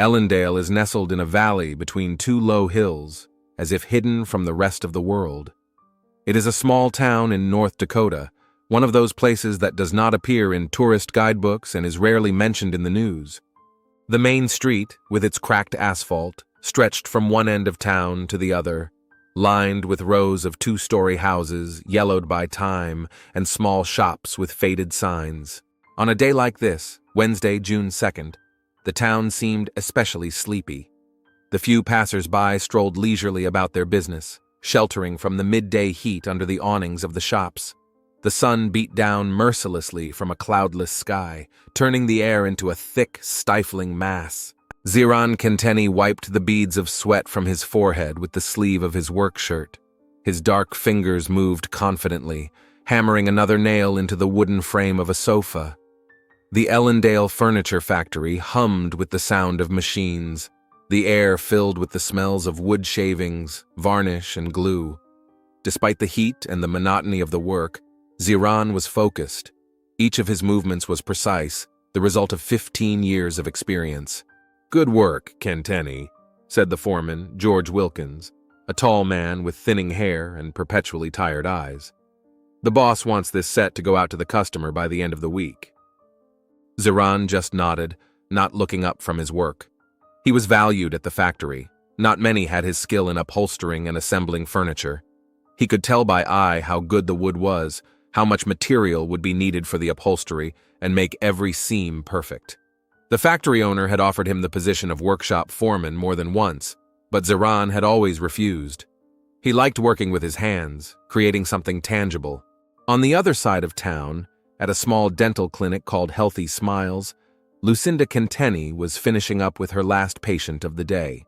Ellendale is nestled in a valley between two low hills, as if hidden from the rest of the world. It is a small town in North Dakota, one of those places that does not appear in tourist guidebooks and is rarely mentioned in the news. The main street, with its cracked asphalt, stretched from one end of town to the other, lined with rows of two-story houses, yellowed by time, and small shops with faded signs. On a day like this, Wednesday, June 2nd, the town seemed especially sleepy. The few passers-by strolled leisurely about their business, sheltering from the midday heat under the awnings of the shops. The sun beat down mercilessly from a cloudless sky, turning the air into a thick, stifling mass. Ziran Kenteni wiped the beads of sweat from his forehead with the sleeve of his work shirt. His dark fingers moved confidently, hammering another nail into the wooden frame of a sofa. The Ellendale furniture factory hummed with the sound of machines, the air filled with the smells of wood shavings, varnish, and glue. Despite the heat and the monotony of the work, Ziran was focused. Each of his movements was precise, the result of 15 years of experience. "Good work, Kenteni," said the foreman, George Wilkins, a tall man with thinning hair and perpetually tired eyes. "The boss wants this set to go out to the customer by the end of the week." Ziran just nodded, not looking up from his work. He was valued at the factory. Not many had his skill in upholstering and assembling furniture. He could tell by eye how good the wood was, how much material would be needed for the upholstery, and make every seam perfect. The factory owner had offered him the position of workshop foreman more than once, but Ziran had always refused. He liked working with his hands, creating something tangible. On the other side of town, at a small dental clinic called Healthy Smiles, Lucinda Kenteni was finishing up with her last patient of the day.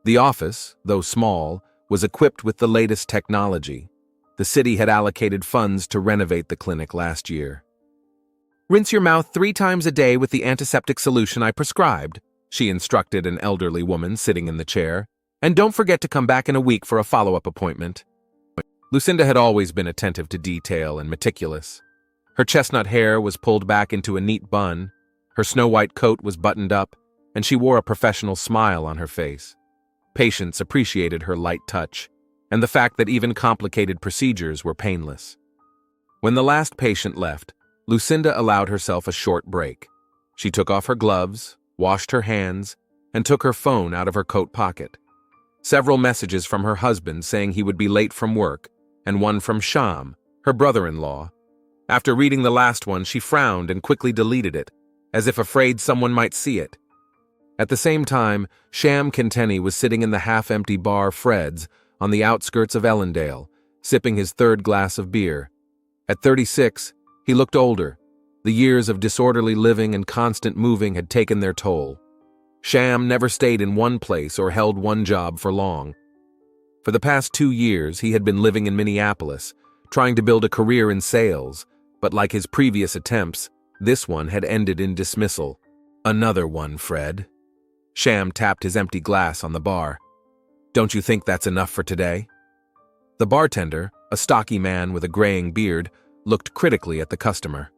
The office, though small, was equipped with the latest technology. The city had allocated funds to renovate the clinic last year. "Rinse your mouth 3 times a day with the antiseptic solution I prescribed," she instructed an elderly woman sitting in the chair, "and don't forget to come back in a week for a follow-up appointment." Lucinda had always been attentive to detail and meticulous. Her chestnut hair was pulled back into a neat bun, her snow-white coat was buttoned up, and she wore a professional smile on her face. Patients appreciated her light touch, and the fact that even complicated procedures were painless. When the last patient left, Lucinda allowed herself a short break. She took off her gloves, washed her hands, and took her phone out of her coat pocket. Several messages from her husband saying he would be late from work, and one from Sham, her brother-in-law. After reading the last one, she frowned and quickly deleted it, as if afraid someone might see it. At the same time, Sham Kenteni was sitting in the half-empty bar Fred's on the outskirts of Ellendale, sipping his 3rd glass of beer. At 36, he looked older. The years of disorderly living and constant moving had taken their toll. Sham never stayed in one place or held one job for long. For the past 2 years, he had been living in Minneapolis, trying to build a career in sales, but like his previous attempts, this one had ended in dismissal. "Another one, Fred." Sham tapped his empty glass on the bar. "Don't you think that's enough for today?" The bartender, a stocky man with a graying beard, looked critically at the customer.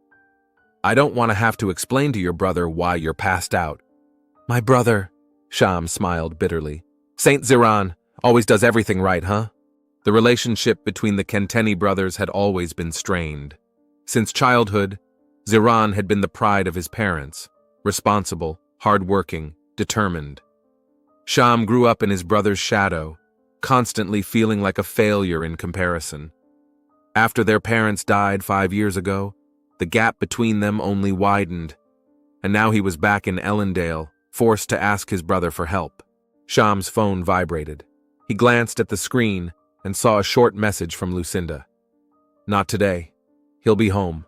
"I don't want to have to explain to your brother why you're passed out." "My brother," Sham smiled bitterly. "Saint Ziran always does everything right, huh?" The relationship between the Kenteni brothers had always been strained. Since childhood, Ziran had been the pride of his parents, responsible, hard-working, determined. Sham grew up in his brother's shadow, constantly feeling like a failure in comparison. After their parents died 5 years ago, the gap between them only widened, and now he was back in Ellendale, forced to ask his brother for help. Sham's phone vibrated. He glanced at the screen and saw a short message from Lucinda. "Not today. He'll be home."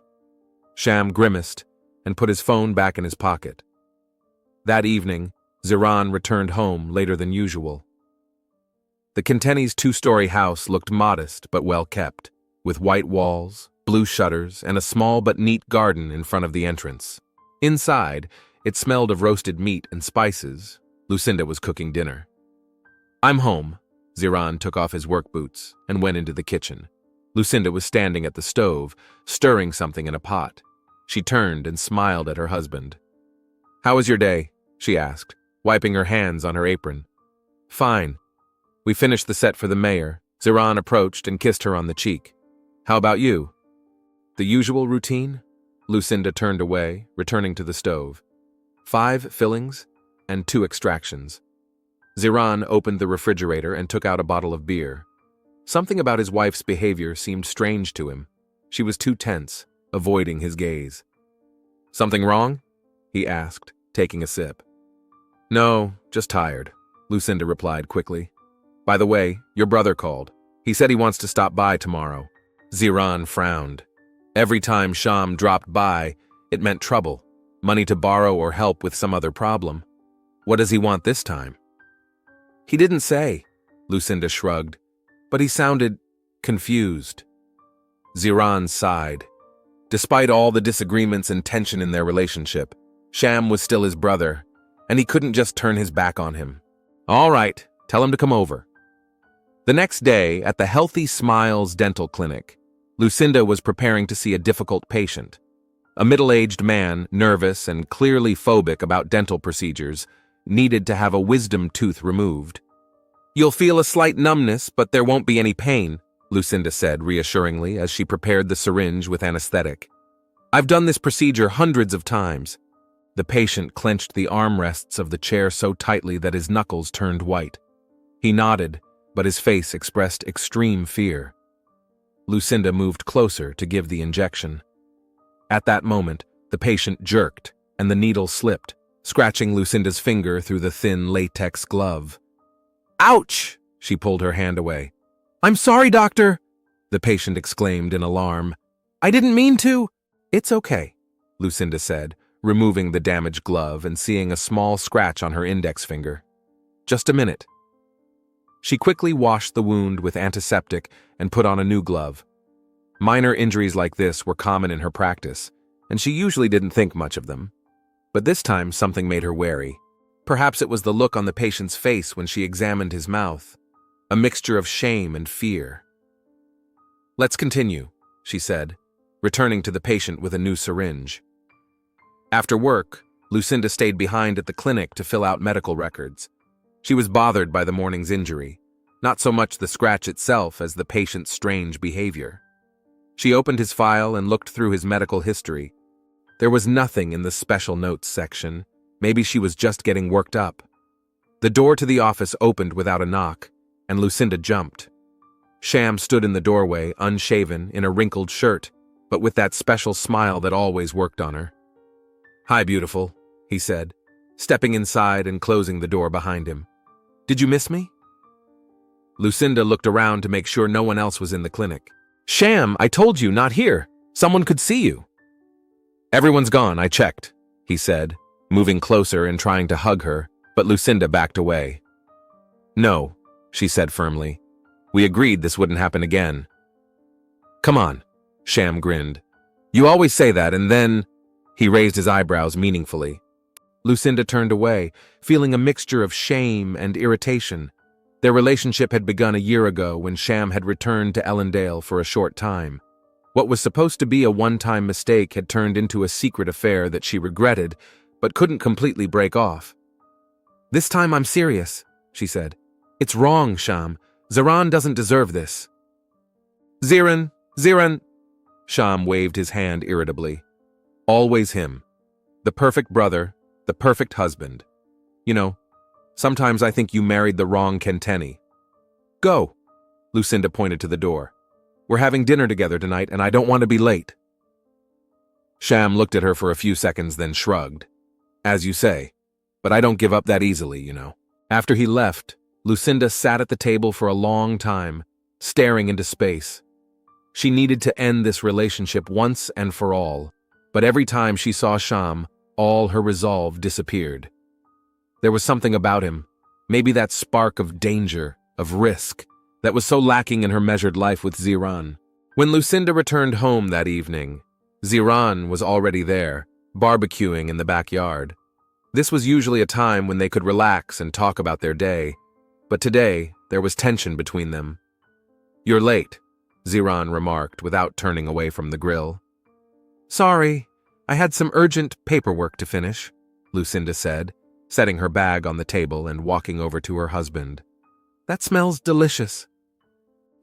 Sham grimaced and put his phone back in his pocket. That evening, Ziran returned home later than usual. The Kenteni's 2-story house looked modest but well kept, with white walls, blue shutters, and a small but neat garden in front of the entrance. Inside, it smelled of roasted meat and spices. Lucinda was cooking dinner. "I'm home." Ziran took off his work boots and went into the kitchen. Lucinda was standing at the stove, stirring something in a pot. She turned and smiled at her husband. "How was your day?" she asked, wiping her hands on her apron. Fine. We finished the set for the mayor. Ziran approached and kissed her on the cheek. How about you? The usual routine? Lucinda turned away, returning to the stove. 5 fillings and 2 extractions. Ziran opened the refrigerator and took out a bottle of beer. Something about his wife's behavior seemed strange to him. She was too tense, avoiding his gaze. Something wrong? He asked, taking a sip. No, just tired, Lucinda replied quickly. By the way, your brother called. He said he wants to stop by tomorrow. Ziran frowned. Every time Sham dropped by, it meant trouble, money to borrow or help with some other problem. What does he want this time? He didn't say, Lucinda shrugged, but he sounded confused. Ziran sighed. Despite all the disagreements and tension in their relationship, Sham was still his brother, and he couldn't just turn his back on him. All right, tell him to come over. The next day, at the Healthy Smiles Dental Clinic, Lucinda was preparing to see a difficult patient. A middle-aged man, nervous and clearly phobic about dental procedures, needed to have a wisdom tooth removed. You'll feel a slight numbness, but there won't be any pain, Lucinda said reassuringly as she prepared the syringe with anesthetic. I've done this procedure hundreds of times. The patient clenched the armrests of the chair so tightly that his knuckles turned white. He nodded, but his face expressed extreme fear. Lucinda moved closer to give the injection. At that moment, the patient jerked, and the needle slipped, scratching Lucinda's finger through the thin latex glove. Ouch! She pulled her hand away. I'm sorry, doctor, the patient exclaimed in alarm. I didn't mean to. It's okay, Lucinda said, removing the damaged glove and seeing a small scratch on her index finger. Just a minute. She quickly washed the wound with antiseptic and put on a new glove. Minor injuries like this were common in her practice, and she usually didn't think much of them. But this time something made her wary. Perhaps it was the look on the patient's face when she examined his mouth, a mixture of shame and fear. Let's continue, she said, returning to the patient with a new syringe. After work, Lucinda stayed behind at the clinic to fill out medical records. She was bothered by the morning's injury, not so much the scratch itself as the patient's strange behavior. She opened his file and looked through his medical history. There was nothing in the special notes section. Maybe she was just getting worked up. The door to the office opened without a knock, and Lucinda jumped. Sham stood in the doorway, unshaven, in a wrinkled shirt, but with that special smile that always worked on her. Hi, beautiful, he said, stepping inside and closing the door behind him. Did you miss me? Lucinda looked around to make sure no one else was in the clinic. Sham, I told you, not here. Someone could see you. Everyone's gone, I checked, he said, moving closer and trying to hug her, but Lucinda backed away. No, she said firmly. We agreed this wouldn't happen again. Come on, Sham grinned. You always say that, and then... He raised his eyebrows meaningfully. Lucinda turned away, feeling a mixture of shame and irritation. Their relationship had begun a year ago when Sham had returned to Ellendale for a short time. What was supposed to be a one-time mistake had turned into a secret affair that she regretted, but couldn't completely break off. This time I'm serious, she said. It's wrong, Sham. Ziran doesn't deserve this. Ziran! Sham waved his hand irritably. Always him. The perfect brother, the perfect husband. You know, sometimes I think you married the wrong Kenteni. Go, Lucinda pointed to the door. We're having dinner together tonight, and I don't want to be late. Sham looked at her for a few seconds, then shrugged. As you say, but I don't give up that easily, you know. After he left, Lucinda sat at the table for a long time, staring into space. She needed to end this relationship once and for all, but every time she saw Sham, all her resolve disappeared. There was something about him, maybe that spark of danger, of risk, that was so lacking in her measured life with Ziran. When Lucinda returned home that evening, Ziran was already there, barbecuing in the backyard. This was usually a time when they could relax and talk about their day, but today there was tension between them. You're late, Ziran remarked without turning away from the grill. Sorry, I had some urgent paperwork to finish, Lucinda said, setting her bag on the table and walking over to her husband. "That smells delicious."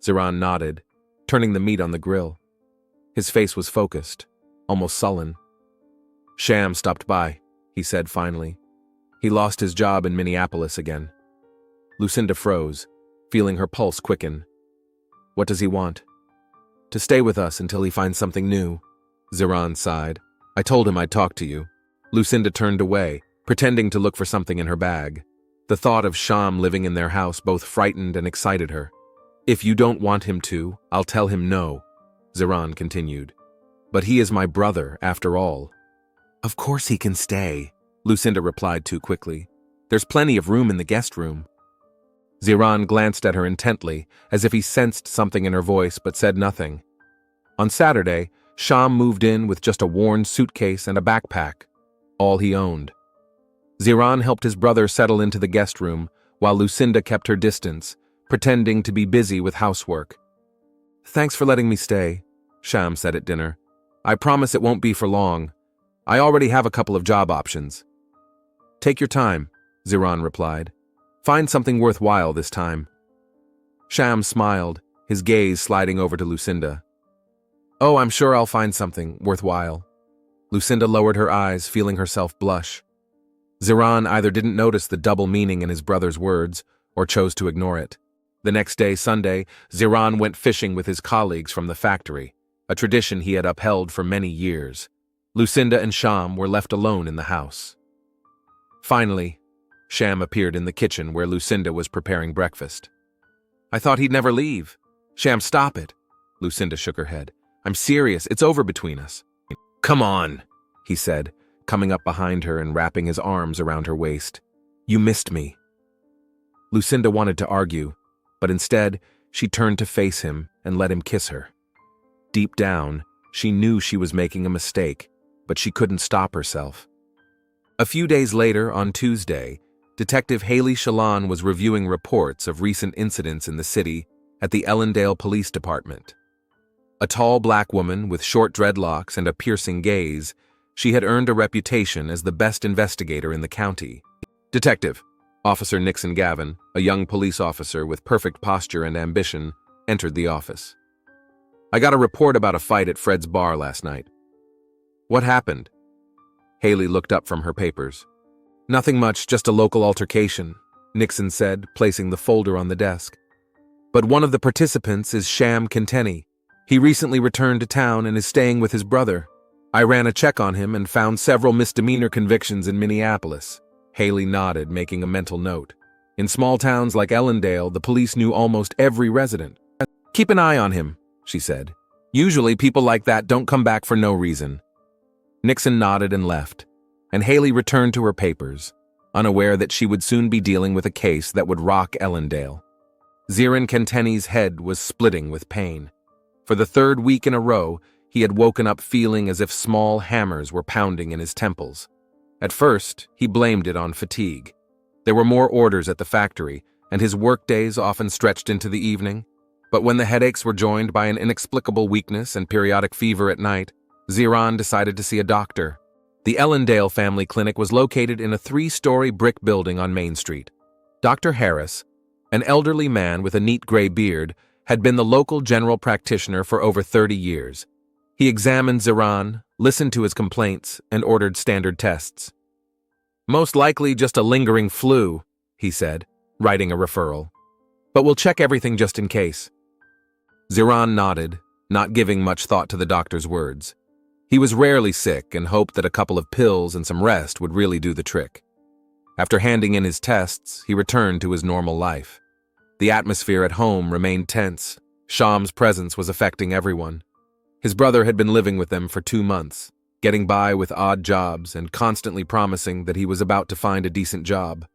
Ziran nodded, turning the meat on the grill. His face was focused, almost sullen. "Sham stopped by," he said finally. "He lost his job in Minneapolis again." Lucinda froze, feeling her pulse quicken. "What does he want?" "To stay with us until he finds something new," Ziran sighed. "I told him I'd talk to you." Lucinda turned away, pretending to look for something in her bag. The thought of Sham living in their house both frightened and excited her. "If you don't want him to, I'll tell him no," Ziran continued. "But he is my brother, after all." "Of course he can stay," Lucinda replied too quickly. "There's plenty of room in the guest room." Ziran glanced at her intently, as if he sensed something in her voice but said nothing. On Saturday, Sham moved in with just a worn suitcase and a backpack, all he owned. Ziran helped his brother settle into the guest room, while Lucinda kept her distance, pretending to be busy with housework. "Thanks for letting me stay," Sham said at dinner. "I promise it won't be for long. I already have a couple of job options." "Take your time," Ziran replied. "Find something worthwhile this time." Sham smiled, his gaze sliding over to Lucinda. "Oh, I'm sure I'll find something worthwhile." Lucinda lowered her eyes, feeling herself blush. Ziran either didn't notice the double meaning in his brother's words or chose to ignore it. The next day, Sunday, Ziran went fishing with his colleagues from the factory, a tradition he had upheld for many years. Lucinda and Sham were left alone in the house. Finally, Sham appeared in the kitchen where Lucinda was preparing breakfast. "I thought he'd never leave." "Sham, stop it." Lucinda shook her head. "I'm serious, it's over between us." "Come on," he said, coming up behind her and wrapping his arms around her waist. "You missed me." Lucinda wanted to argue, but instead, she turned to face him and let him kiss her. Deep down, she knew she was making a mistake, but she couldn't stop herself. A few days later, on Tuesday, Detective Haley Shalon was reviewing reports of recent incidents in the city at the Ellendale Police Department. A tall black woman with short dreadlocks and a piercing gaze, she had earned a reputation as the best investigator in the county. "Detective," Officer Nixon Gavin, a young police officer with perfect posture and ambition, entered the office. "I got a report about a fight at Fred's bar last night." "What happened?" Haley looked up from her papers. "Nothing much, just a local altercation," Nixon said, placing the folder on the desk. "But one of the participants is Sham Kentenny. He recently returned to town and is staying with his brother. I ran a check on him and found several misdemeanor convictions in Minneapolis." Haley nodded, making a mental note. In small towns like Ellendale, the police knew almost every resident. "Keep an eye on him," she said. "Usually people like that don't come back for no reason." Nixon nodded and left, and Haley returned to her papers, unaware that she would soon be dealing with a case that would rock Ellendale. Ziran Kentenny's head was splitting with pain. For the third week in a row, he had woken up feeling as if small hammers were pounding in his temples. At first, he blamed it on fatigue. There were more orders at the factory, and his workdays often stretched into the evening. But when the headaches were joined by an inexplicable weakness and periodic fever at night, Ziran decided to see a doctor. The Ellendale Family Clinic was located in a 3-story brick building on Main Street. Dr. Harris, an elderly man with a neat gray beard, had been the local general practitioner for over 30 years. He examined Ziran, listened to his complaints, and ordered standard tests. "Most likely just a lingering flu," he said, writing a referral. "But we'll check everything just in case." Ziran nodded, not giving much thought to the doctor's words. He was rarely sick and hoped that a couple of pills and some rest would really do the trick. After handing in his tests, he returned to his normal life. The atmosphere at home remained tense. Sham's presence was affecting everyone. His brother had been living with them for 2 months, getting by with odd jobs and constantly promising that he was about to find a decent job.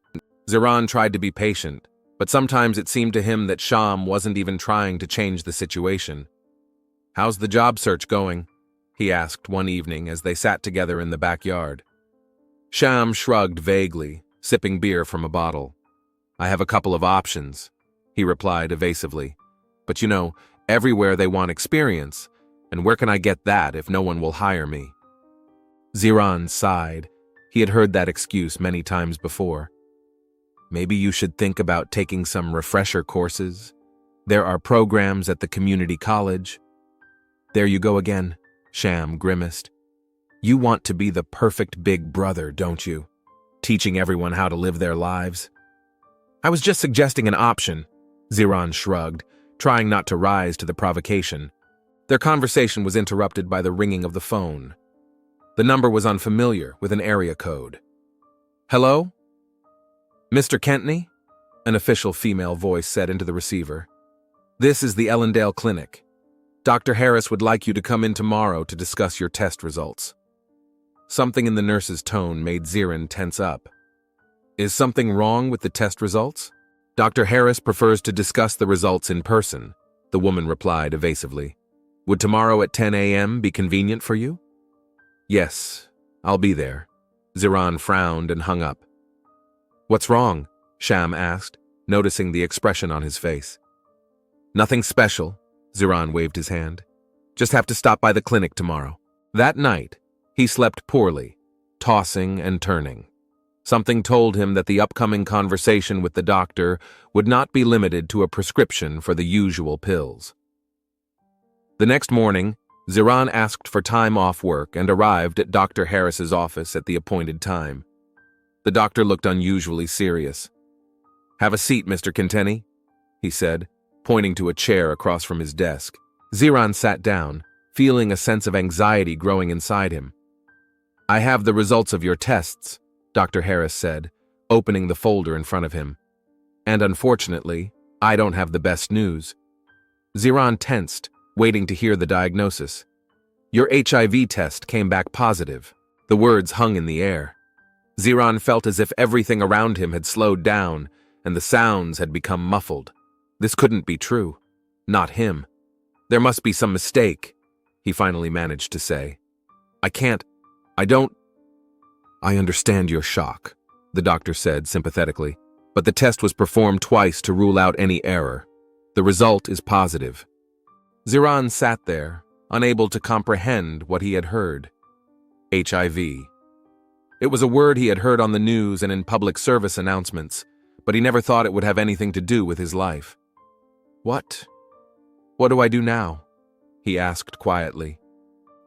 Ziran tried to be patient, but sometimes it seemed to him that Sham wasn't even trying to change the situation. "How's the job search going?" he asked one evening as they sat together in the backyard. Sham shrugged vaguely, sipping beer from a bottle. "I have a couple of options," he replied evasively. "But you know, everywhere they want experience, and where can I get that if no one will hire me?" Ziran sighed. He had heard that excuse many times before. Maybe you should think about taking some refresher courses. There are programs at the community college. There you go again, Sham grimaced. You want to be the perfect big brother, don't you? Teaching everyone how to live their lives. I was just suggesting an option, Ziran shrugged, trying not to rise to the provocation. Their conversation was interrupted by the ringing of the phone. The number was unfamiliar, with an area code. Hello? Mr. Kentney? An official female voice said into the receiver. This is the Ellendale Clinic. Dr. Harris would like you to come in tomorrow to discuss your test results. Something in the nurse's tone made Ziran tense up. Is something wrong with the test results? Dr. Harris prefers to discuss the results in person, the woman replied evasively. Would tomorrow at 10 a.m. be convenient for you? Yes, I'll be there. Ziran frowned and hung up. What's wrong? Sham asked, noticing the expression on his face. Nothing special, Ziran waved his hand. Just have to stop by the clinic tomorrow. That night, he slept poorly, tossing and turning. Something told him that the upcoming conversation with the doctor would not be limited to a prescription for the usual pills. The next morning, Ziran asked for time off work and arrived at Dr. Harris's office at the appointed time. The doctor looked unusually serious. Have a seat, Mr. Kentney, he said, pointing to a chair across from his desk. Ziran sat down, feeling a sense of anxiety growing inside him. I have the results of your tests, Dr. Harris said, opening the folder in front of him. And unfortunately, I don't have the best news. Ziran tensed, waiting to hear the diagnosis. Your HIV test came back positive. The words hung in the air. Ziran felt as if everything around him had slowed down and the sounds had become muffled. This couldn't be true. Not him. There must be some mistake, he finally managed to say. I understand your shock, the doctor said sympathetically, but the test was performed twice to rule out any error. The result is positive. Ziran sat there, unable to comprehend what he had heard. HIV. It was a word he had heard on the news and in public service announcements, but he never thought it would have anything to do with his life. What do I do now? He asked quietly.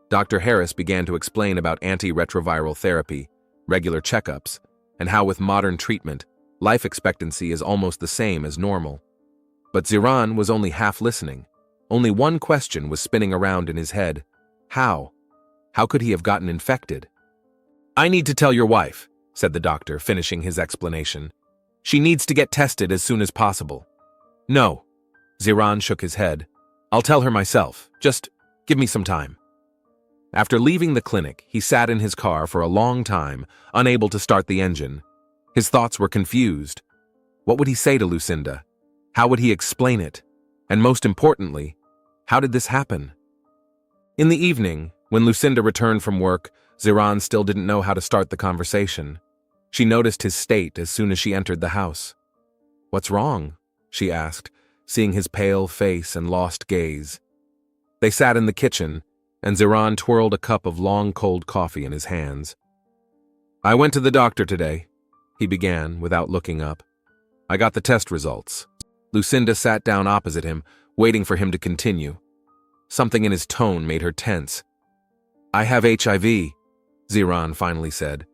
Dr. Harris began to explain about antiretroviral therapy, regular checkups, and how with modern treatment, life expectancy is almost the same as normal. But Ziran was only half listening. Only one question was spinning around in his head. How? How could he have gotten infected? I need to tell your wife, said the doctor, finishing his explanation. She needs to get tested as soon as possible. No. Ziran shook his head. I'll tell her myself. Just give me some time. After leaving the clinic, he sat in his car for a long time, unable to start the engine. His thoughts were confused. What would he say to Lucinda? How would he explain it? And most importantly, how did this happen? In the evening, when Lucinda returned from work, Ziran still didn't know how to start the conversation. She noticed his state as soon as she entered the house. What's wrong? She asked, seeing his pale face and lost gaze. They sat in the kitchen, and Ziran twirled a cup of long cold coffee in his hands. I went to the doctor today, he began without looking up. I got the test results. Lucinda sat down opposite him, waiting for him to continue. Something in his tone made her tense. I have HIV, Ziran finally said.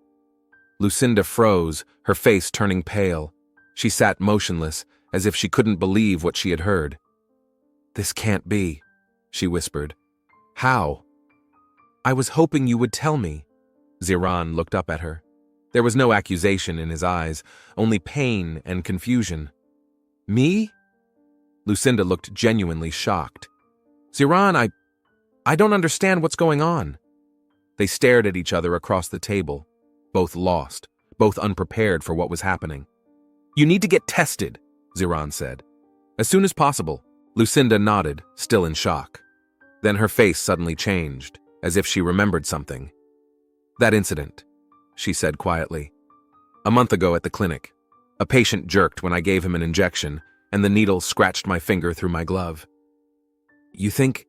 Lucinda froze, her face turning pale. She sat motionless, as if she couldn't believe what she had heard. This can't be, she whispered. How? I was hoping you would tell me. Ziran looked up at her. There was no accusation in his eyes, only pain and confusion. Me? Lucinda looked genuinely shocked. Ziran, I don't understand what's going on. They stared at each other across the table, both lost, both unprepared for what was happening. You need to get tested, Ziran said. As soon as possible. Lucinda nodded, still in shock. Then her face suddenly changed, as if she remembered something. That incident, she said quietly. A month ago at the clinic, a patient jerked when I gave him an injection, and the needle scratched my finger through my glove. You think?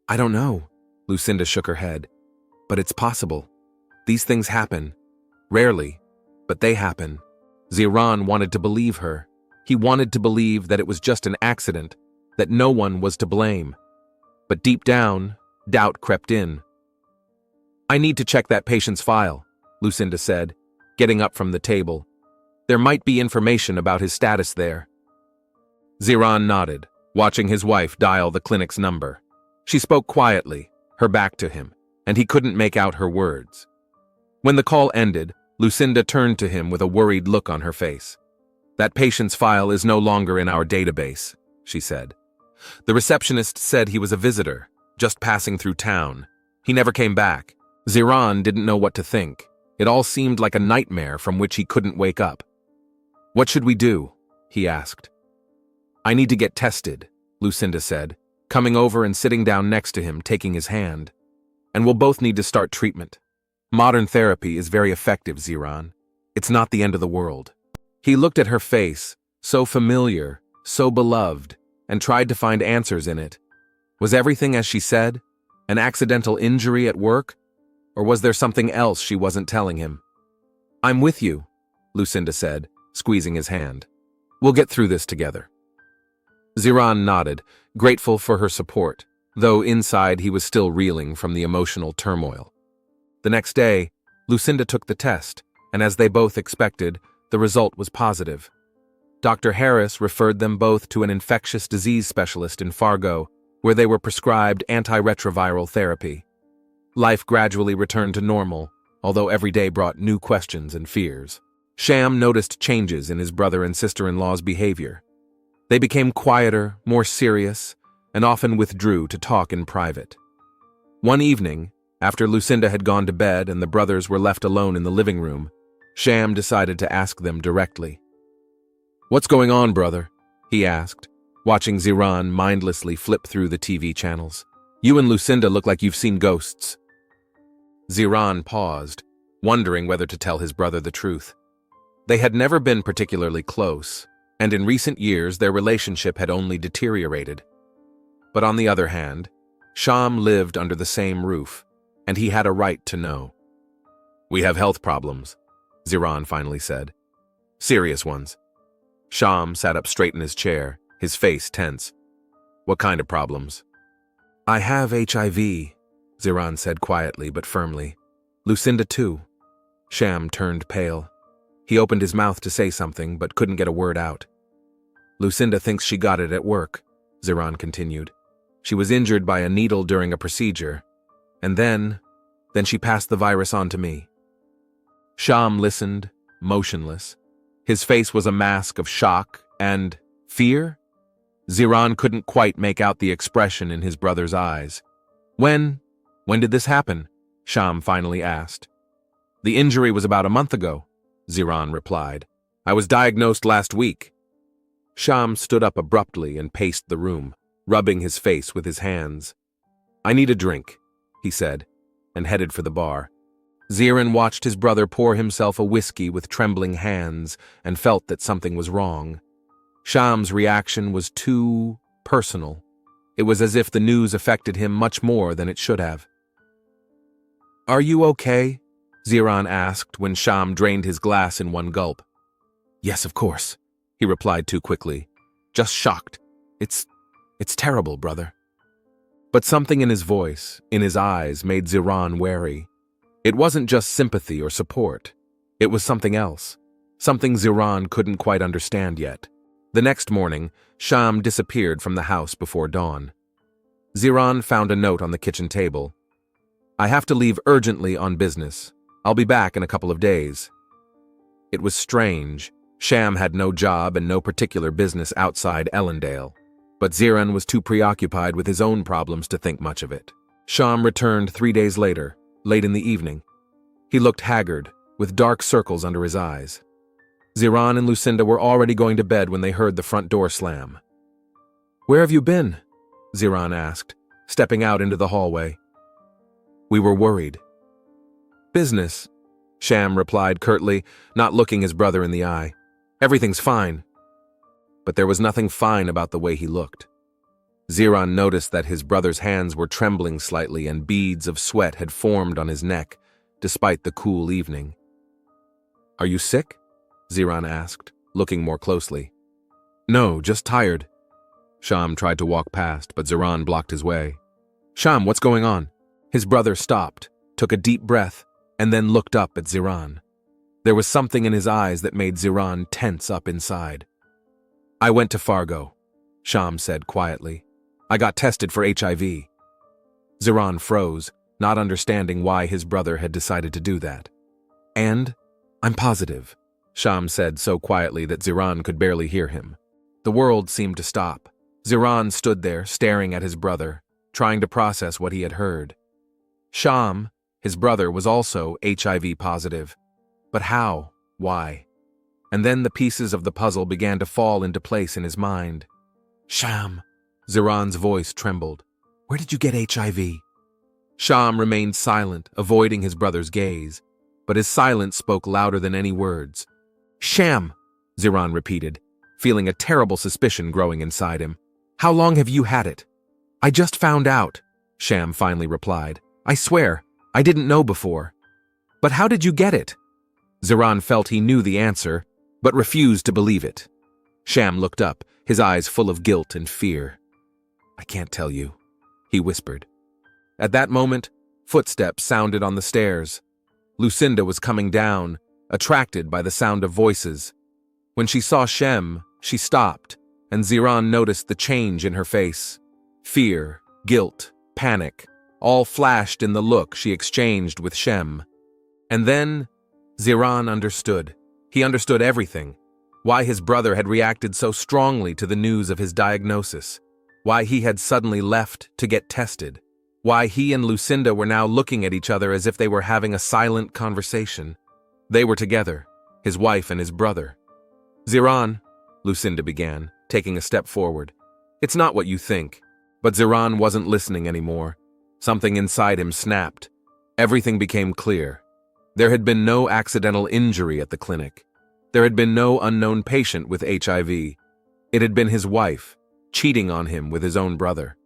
I don't know, Lucinda shook her head. But it's possible. These things happen. Rarely, but they happen. Ziran wanted to believe her. He wanted to believe that it was just an accident, that no one was to blame. But deep down, doubt crept in. "I need to check that patient's file," Lucinda said, getting up from the table. "There might be information about his status there." Ziran nodded, watching his wife dial the clinic's number. She spoke quietly, her back to him, and he couldn't make out her words. When the call ended, Lucinda turned to him with a worried look on her face. "That patient's file is no longer in our database," she said. "The receptionist said he was a visitor, just passing through town. He never came back." Ziran didn't know what to think. It all seemed like a nightmare from which he couldn't wake up. "What should we do?" he asked. "I need to get tested," Lucinda said, coming over and sitting down next to him, taking his hand. "And we'll both need to start treatment. Modern therapy is very effective, Ziran. It's not the end of the world." He looked at her face, so familiar, so beloved, and tried to find answers in it. Was everything as she said? An accidental injury at work? Or was there something else she wasn't telling him? "I'm with you," Lucinda said, squeezing his hand. "We'll get through this together." Ziran nodded, grateful for her support, though inside he was still reeling from the emotional turmoil. The next day, Lucinda took the test, and as they both expected, the result was positive. Dr. Harris referred them both to an infectious disease specialist in Fargo, where they were prescribed antiretroviral therapy. Life gradually returned to normal, although every day brought new questions and fears. Sham noticed changes in his brother and sister-in-law's behavior. They became quieter, more serious, and often withdrew to talk in private. One evening, after Lucinda had gone to bed and the brothers were left alone in the living room, Sham decided to ask them directly. "What's going on, brother?" he asked, watching Ziran mindlessly flip through the TV channels. "You and Lucinda look like you've seen ghosts." Ziran paused, wondering whether to tell his brother the truth. They had never been particularly close, and in recent years their relationship had only deteriorated. But on the other hand, Sham lived under the same roof, and he had a right to know. "We have health problems," Ziran finally said. "Serious ones." Sham sat up straight in his chair, his face tense. "What kind of problems?" "I have HIV, Ziran said quietly but firmly. "Lucinda too." Sham turned pale. He opened his mouth to say something but couldn't get a word out. "Lucinda thinks she got it at work," Ziran continued. "She was injured by a needle during a procedure, and then she passed the virus on to me." Sham listened, motionless. His face was a mask of shock and fear. Ziran couldn't quite make out the expression in his brother's eyes. When did this happen?" Sham finally asked. "The injury was about a month ago," Ziran replied. "I was diagnosed last week." Sham stood up abruptly and paced the room, rubbing his face with his hands. "I need a drink," he said, and headed for the bar. Ziran watched his brother pour himself a whiskey with trembling hands and felt that something was wrong. Sham's reaction was too personal. It was as if the news affected him much more than it should have. "Are you okay?" Ziran asked when Sham drained his glass in one gulp. "Yes, of course," he replied too quickly. "Just shocked. It's terrible, brother." But something in his voice, in his eyes, made Ziran wary. It wasn't just sympathy or support. It was something else. Something Ziran couldn't quite understand yet. The next morning, Sham disappeared from the house before dawn. Ziran found a note on the kitchen table. "I have to leave urgently on business. I'll be back in a couple of days." It was strange. Sham had no job and no particular business outside Ellendale. But Ziran was too preoccupied with his own problems to think much of it. Sham returned 3 days later, late in the evening. He looked haggard, with dark circles under his eyes. Ziran and Lucinda were already going to bed when they heard the front door slam. "Where have you been?" Ziran asked, stepping out into the hallway. "We were worried." "Business," Sham replied curtly, not looking his brother in the eye. "Everything's fine." But there was nothing fine about the way he looked. Ziran noticed that his brother's hands were trembling slightly and beads of sweat had formed on his neck, despite the cool evening. Are you sick? Ziran asked, looking more closely. No, just tired. Sham tried to walk past, but Ziran blocked his way. Sham, what's going on? His brother stopped, took a deep breath, and then looked up at Ziran. There was something in his eyes that made Ziran tense up inside. I went to Fargo, Sham said quietly. I got tested for HIV. Ziran froze, not understanding why his brother had decided to do that. And I'm positive, Sham said so quietly that Ziran could barely hear him. The world seemed to stop. Ziran stood there, staring at his brother, trying to process what he had heard. Sham, his brother, was also HIV positive. But how? Why? And then the pieces of the puzzle began to fall into place in his mind. Sham, Ziran's voice trembled. Where did you get HIV? Sham remained silent, avoiding his brother's gaze, but his silence spoke louder than any words. Sham, Ziran repeated, feeling a terrible suspicion growing inside him. How long have you had it? I just found out, Sham finally replied. I swear, I didn't know before. But how did you get it? Ziran felt he knew the answer, but refused to believe it. Sham looked up, his eyes full of guilt and fear. I can't tell you, he whispered. At that moment, footsteps sounded on the stairs. Lucinda was coming down, attracted by the sound of voices. When she saw Shem, she stopped, and Ziran noticed the change in her face. Fear, guilt, panic, all flashed in the look she exchanged with Shem. And then, Ziran understood. He understood everything. Why his brother had reacted so strongly to the news of his diagnosis. Why he had suddenly left to get tested. Why he and Lucinda were now looking at each other as if they were having a silent conversation. They were together, his wife and his brother. Ziran, Lucinda began, taking a step forward. It's not what you think. But Ziran wasn't listening anymore. Something inside him snapped. Everything became clear. There had been no accidental injury at the clinic. There had been no unknown patient with HIV. It had been his wife, cheating on him with his own brother.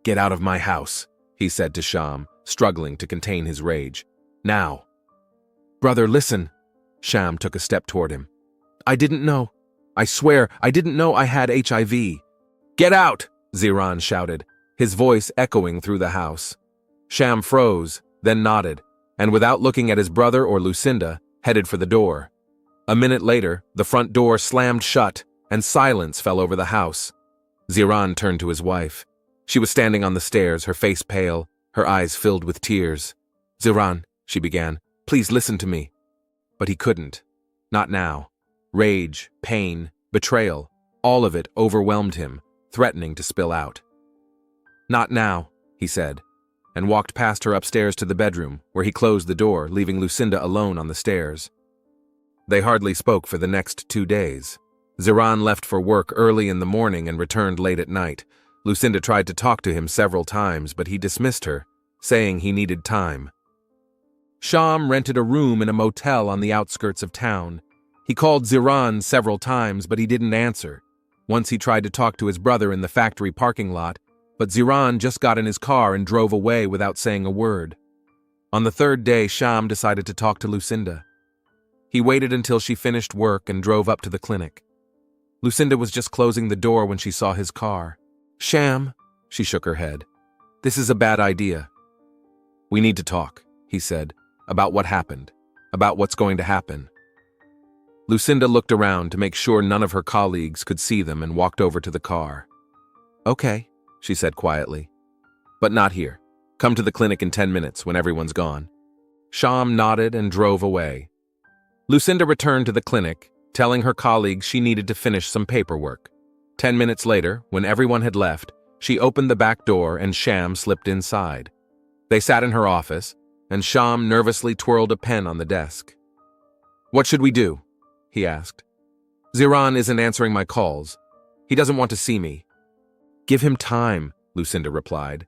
Get out of my house, he said to Sham, struggling to contain his rage. Now. Brother, listen. Sham took a step toward him. I didn't know. I swear, I didn't know I had HIV. Get out, Ziran shouted, his voice echoing through the house. Sham froze, then nodded, and without looking at his brother or Lucinda, headed for the door. A minute later, the front door slammed shut, and silence fell over the house. Ziran turned to his wife. She was standing on the stairs, her face pale, her eyes filled with tears. Ziran, she began, please listen to me. But he couldn't. Not now. Rage, pain, betrayal, all of it overwhelmed him, threatening to spill out. Not now, he said, and walked past her upstairs to the bedroom, where he closed the door, leaving Lucinda alone on the stairs. They hardly spoke for the next 2 days. Ziran left for work early in the morning and returned late at night. Lucinda tried to talk to him several times, but he dismissed her, saying he needed time. Sham rented a room in a motel on the outskirts of town. He called Ziran several times, but he didn't answer. Once he tried to talk to his brother in the factory parking lot, but Ziran just got in his car and drove away without saying a word. On the third day, Sham decided to talk to Lucinda. He waited until she finished work and drove up to the clinic. Lucinda was just closing the door when she saw his car. Sham, she shook her head. This is a bad idea. We need to talk, he said, about what happened, about what's going to happen. Lucinda looked around to make sure none of her colleagues could see them and walked over to the car. Okay, she said quietly. But not here. Come to the clinic in 10 minutes when everyone's gone. Sham nodded and drove away. Lucinda returned to the clinic, telling her colleagues she needed to finish some paperwork. 10 minutes later, when everyone had left, she opened the back door and Sham slipped inside. They sat in her office, and Sham nervously twirled a pen on the desk. What should we do? He asked. Ziran isn't answering my calls. He doesn't want to see me. Give him time, Lucinda replied.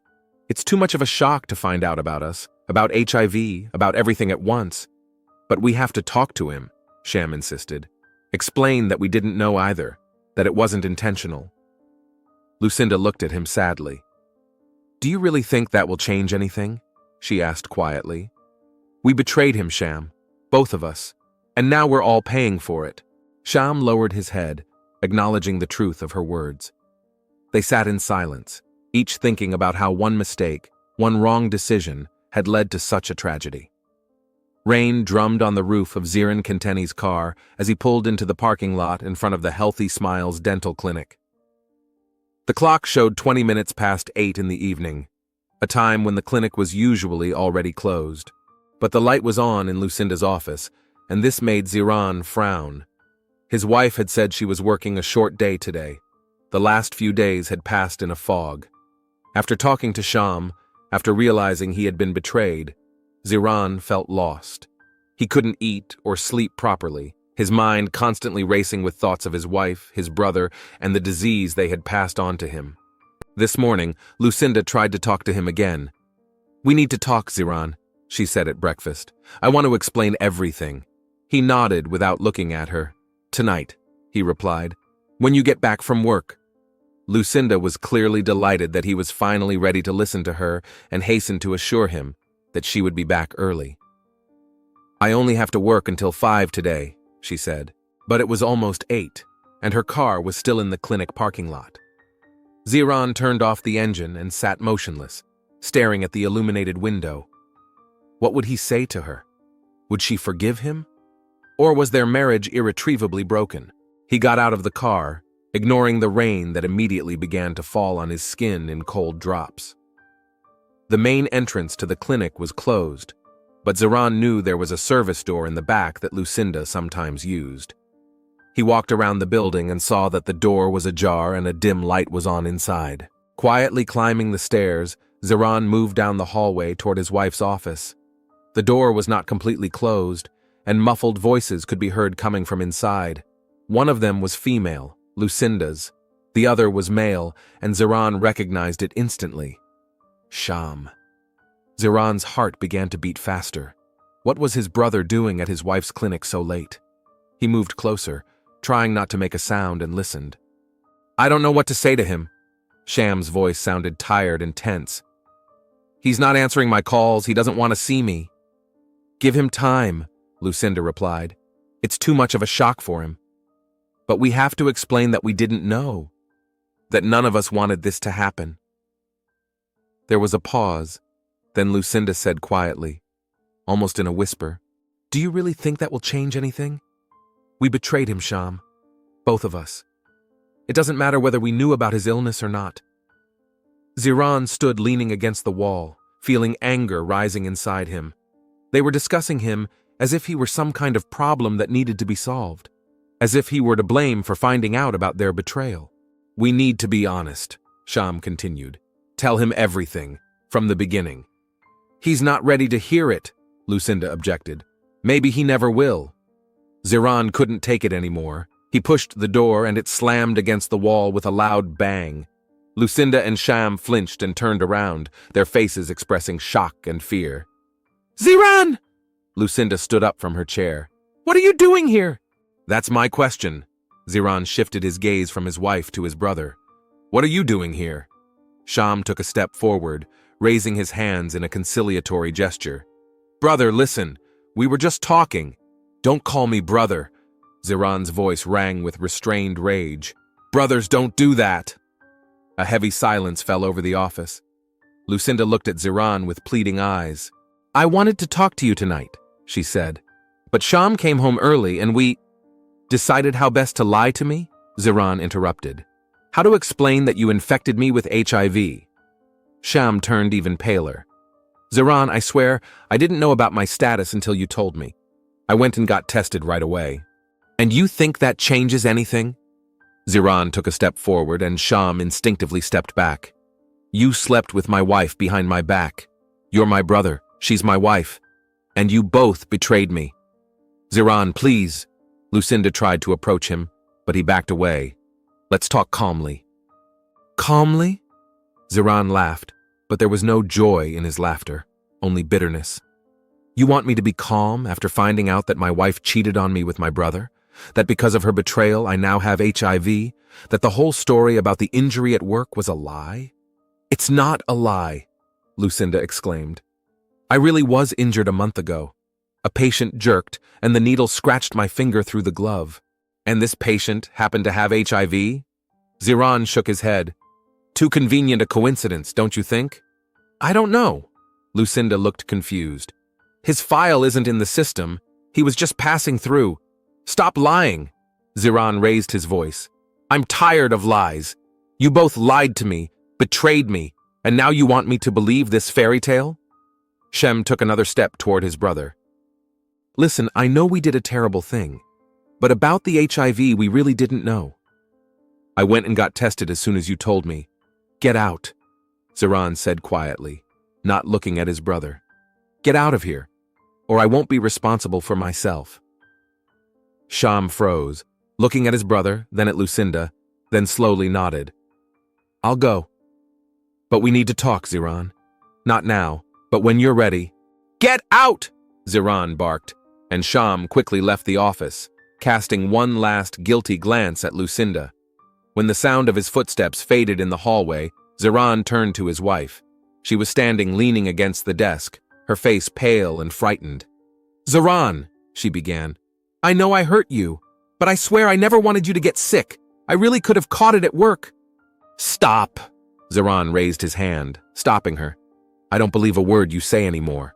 It's too much of a shock to find out about us, about HIV, about everything at once. But we have to talk to him, Sham insisted. Explain that we didn't know either, that it wasn't intentional. Lucinda looked at him sadly. Do you really think that will change anything? She asked quietly. We betrayed him, Sham. Both of us. And now we're all paying for it. Sham lowered his head, acknowledging the truth of her words. They sat in silence, each thinking about how one mistake, one wrong decision, had led to such a tragedy. Rain drummed on the roof of Ziran Kenteni's car as he pulled into the parking lot in front of the Healthy Smiles dental clinic. The clock showed 20 minutes past 8 in the evening, a time when the clinic was usually already closed. But the light was on in Lucinda's office, and this made Ziran frown. His wife had said she was working a short day today. The last few days had passed in a fog. After talking to Sham, after realizing he had been betrayed, Ziran felt lost. He couldn't eat or sleep properly, his mind constantly racing with thoughts of his wife, his brother, and the disease they had passed on to him. This morning, Lucinda tried to talk to him again. "We need to talk, Ziran," she said at breakfast. "I want to explain everything." He nodded without looking at her. "Tonight," he replied, "when you get back from work." Lucinda was clearly delighted that he was finally ready to listen to her and hastened to assure him that she would be back early. "I only have to work until 5 today," she said, but it was almost 8, and her car was still in the clinic parking lot. Ziran turned off the engine and sat motionless, staring at the illuminated window. What would he say to her? Would she forgive him? Or was their marriage irretrievably broken? He got out of the car, ignoring the rain that immediately began to fall on his skin in cold drops. The main entrance to the clinic was closed, but Ziran knew there was a service door in the back that Lucinda sometimes used. He walked around the building and saw that the door was ajar and a dim light was on inside. Quietly climbing the stairs, Ziran moved down the hallway toward his wife's office. The door was not completely closed, and muffled voices could be heard coming from inside. One of them was female, Lucinda's. The other was male, and Ziran recognized it instantly. Sham. Ziran's heart began to beat faster. What was his brother doing at his wife's clinic so late? He moved closer, trying not to make a sound, and listened. "I don't know what to say to him." Sham's voice sounded tired and tense. "He's not answering my calls. He doesn't want to see me." "Give him time," Lucinda replied. "It's too much of a shock for him. But we have to explain that we didn't know, that none of us wanted this to happen." There was a pause. Then Lucinda said quietly, almost in a whisper, "Do you really think that will change anything? We betrayed him, Sham. Both of us. It doesn't matter whether we knew about his illness or not." Ziran stood leaning against the wall, feeling anger rising inside him. They were discussing him as if he were some kind of problem that needed to be solved, as if he were to blame for finding out about their betrayal. "We need to be honest," Sham continued. "Tell him everything, from the beginning." "He's not ready to hear it," Lucinda objected. "Maybe he never will." Ziran couldn't take it anymore. He pushed the door and it slammed against the wall with a loud bang. Lucinda and Sham flinched and turned around, their faces expressing shock and fear. "Ziran!" Lucinda stood up from her chair. "What are you doing here?" "That's my question." Ziran shifted his gaze from his wife to his brother. "What are you doing here?" Sham took a step forward, raising his hands in a conciliatory gesture. "Brother, listen. We were just talking." "Don't call me brother." Ziran's voice rang with restrained rage. "Brothers don't do that." A heavy silence fell over the office. Lucinda looked at Ziran with pleading eyes. "I wanted to talk to you tonight," she said. "But Sham came home early and we decided how best to lie to me," Ziran interrupted. "How to explain that you infected me with HIV." Sham turned even paler. "Ziran, I swear, I didn't know about my status until you told me. I went and got tested right away." "And you think that changes anything?" Ziran took a step forward and Sham instinctively stepped back. "You slept with my wife behind my back. You're my brother, she's my wife. And you both betrayed me." "Ziran, please." Lucinda tried to approach him, but he backed away. "Let's talk calmly." "Calmly?" Ziran laughed, but there was no joy in his laughter, only bitterness. "You want me to be calm after finding out that my wife cheated on me with my brother? That because of her betrayal I now have HIV? That the whole story about the injury at work was a lie?" "It's not a lie," Lucinda exclaimed. "I really was injured a month ago. A patient jerked, and the needle scratched my finger through the glove. And this patient happened to have HIV? Ziran shook his head. Too convenient a coincidence, don't you think? I don't know. Lucinda looked confused. His file isn't in the system. He was just passing through. Stop lying. Ziran raised his voice. I'm tired of lies. You both lied to me, betrayed me, and now you want me to believe this fairy tale? Shem took another step toward his brother. Listen, I know we did a terrible thing, but about the HIV we really didn't know. I went and got tested as soon as you told me. Get out, Ziran said quietly, not looking at his brother. Get out of here, or I won't be responsible for myself. Sham froze, looking at his brother, then at Lucinda, then slowly nodded. I'll go. But we need to talk, Ziran. Not now, but when you're ready. Get out! Ziran barked, and Sham quickly left the office, casting one last guilty glance at Lucinda. When the sound of his footsteps faded in the hallway, Ziran turned to his wife. She was standing leaning against the desk, her face pale and frightened. Ziran, she began, I know I hurt you, but I swear I never wanted you to get sick. I really could have caught it at work. Stop! Ziran raised his hand, stopping her. I don't believe a word you say anymore.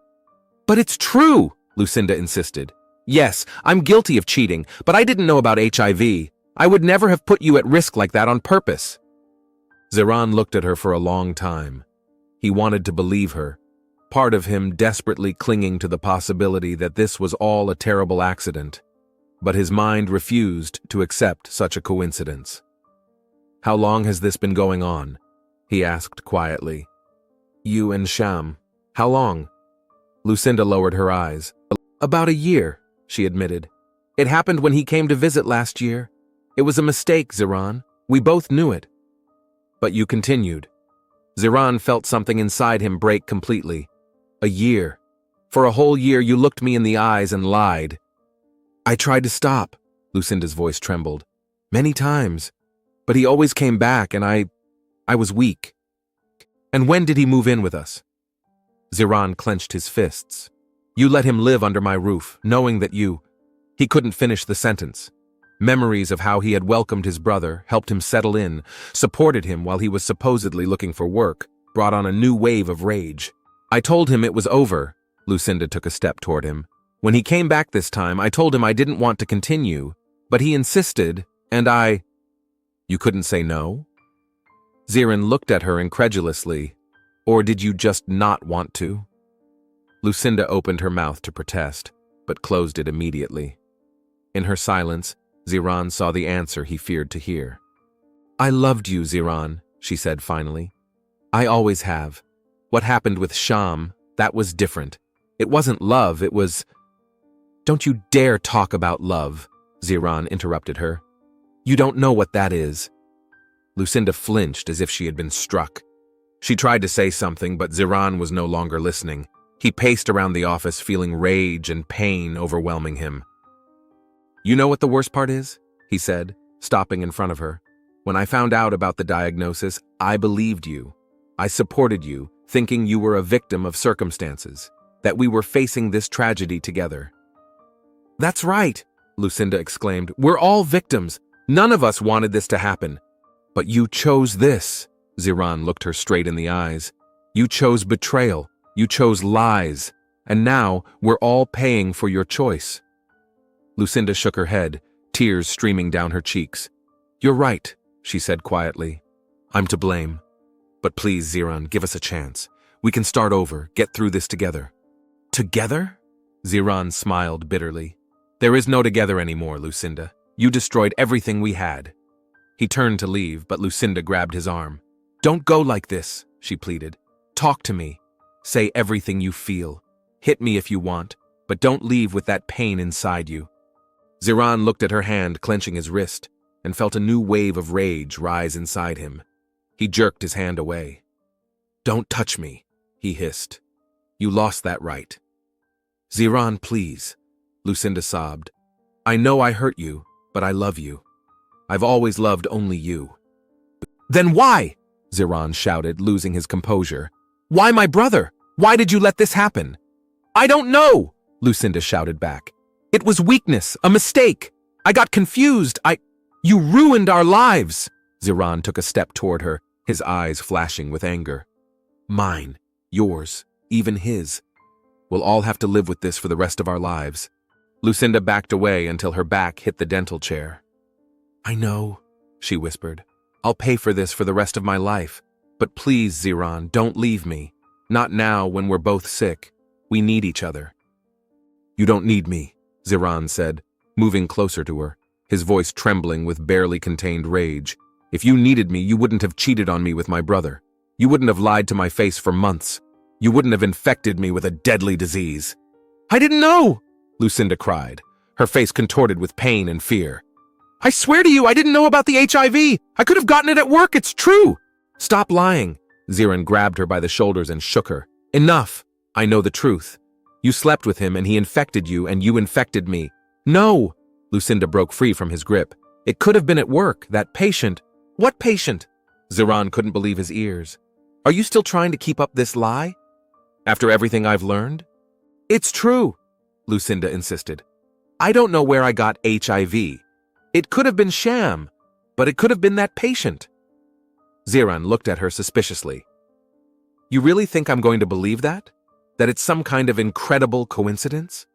But it's true, Lucinda insisted. Yes, I'm guilty of cheating, but I didn't know about HIV. I would never have put you at risk like that on purpose. Ziran looked at her for a long time. He wanted to believe her, part of him desperately clinging to the possibility that this was all a terrible accident. But his mind refused to accept such a coincidence. How long has this been going on? He asked quietly. You and Sham. How long? Lucinda lowered her eyes. About a year, she admitted. It happened when he came to visit last year. It was a mistake, Ziran. We both knew it. But you continued. Ziran felt something inside him break completely. A year. For a whole year you looked me in the eyes and lied. I tried to stop, Lucinda's voice trembled. Many times. But he always came back and I was weak. And when did he move in with us? Ziran clenched his fists. You let him live under my roof, knowing that you... He couldn't finish the sentence. Memories of how he had welcomed his brother, helped him settle in, supported him while he was supposedly looking for work, brought on a new wave of rage. I told him it was over. Lucinda took a step toward him. When he came back this time, I told him I didn't want to continue, but he insisted, and I... You couldn't say no? Ziran looked at her incredulously. Or did you just not want to? Lucinda opened her mouth to protest, but closed it immediately. In her silence, Ziran saw the answer he feared to hear. I loved you, Ziran, she said finally. I always have. What happened with Sham, that was different. It wasn't love, it was... Don't you dare talk about love, Ziran interrupted her. You don't know what that is. Lucinda flinched as if she had been struck. She tried to say something, but Ziran was no longer listening. He paced around the office, feeling rage and pain overwhelming him. You know what the worst part is? He said, stopping in front of her. When I found out about the diagnosis, I believed you. I supported you, thinking you were a victim of circumstances, that we were facing this tragedy together. That's right, Lucinda exclaimed. We're all victims. None of us wanted this to happen. But you chose this. Ziran looked her straight in the eyes. You chose betrayal. You chose lies. And now we're all paying for your choice. Lucinda shook her head, tears streaming down her cheeks. You're right, she said quietly. I'm to blame. But please, Ziran, give us a chance. We can start over, get through this together. Together? Ziran smiled bitterly. There is no together anymore, Lucinda. You destroyed everything we had. He turned to leave, but Lucinda grabbed his arm. Don't go like this, she pleaded. Talk to me. Say everything you feel. Hit me if you want, but don't leave with that pain inside you. Ziran looked at her hand clenching his wrist and felt a new wave of rage rise inside him. He jerked his hand away. Don't touch me, he hissed. You lost that right. Ziran, please, Lucinda sobbed. I know I hurt you, but I love you. I've always loved only you. Then why? Ziran shouted, losing his composure. Why my brother? Why did you let this happen? I don't know, Lucinda shouted back. "It was weakness, a mistake. I got confused. You ruined our lives." Ziran took a step toward her, his eyes flashing with anger. "Mine, yours, even his. We'll all have to live with this for the rest of our lives." Lucinda backed away until her back hit the dental chair. "I know," she whispered. "I'll pay for this for the rest of my life. But please, Ziran, don't leave me. Not now when we're both sick. We need each other." "You don't need me," Ziran said, moving closer to her, his voice trembling with barely contained rage. "If you needed me, you wouldn't have cheated on me with my brother. You wouldn't have lied to my face for months. You wouldn't have infected me with a deadly disease." "I didn't know!" Lucinda cried, her face contorted with pain and fear. "I swear to you, I didn't know about the HIV. I could have gotten it at work, it's true." "Stop lying." Ziran grabbed her by the shoulders and shook her. "Enough. I know the truth. You slept with him and he infected you and you infected me." "No!" Lucinda broke free from his grip. "It could have been at work, that patient." "What patient?" Ziran couldn't believe his ears. "Are you still trying to keep up this lie? After everything I've learned?" "It's true," Lucinda insisted. "I don't know where I got HIV. It could have been sham, but it could have been that patient." Ziran looked at her suspiciously. "You really think I'm going to believe that? That it's some kind of incredible coincidence?"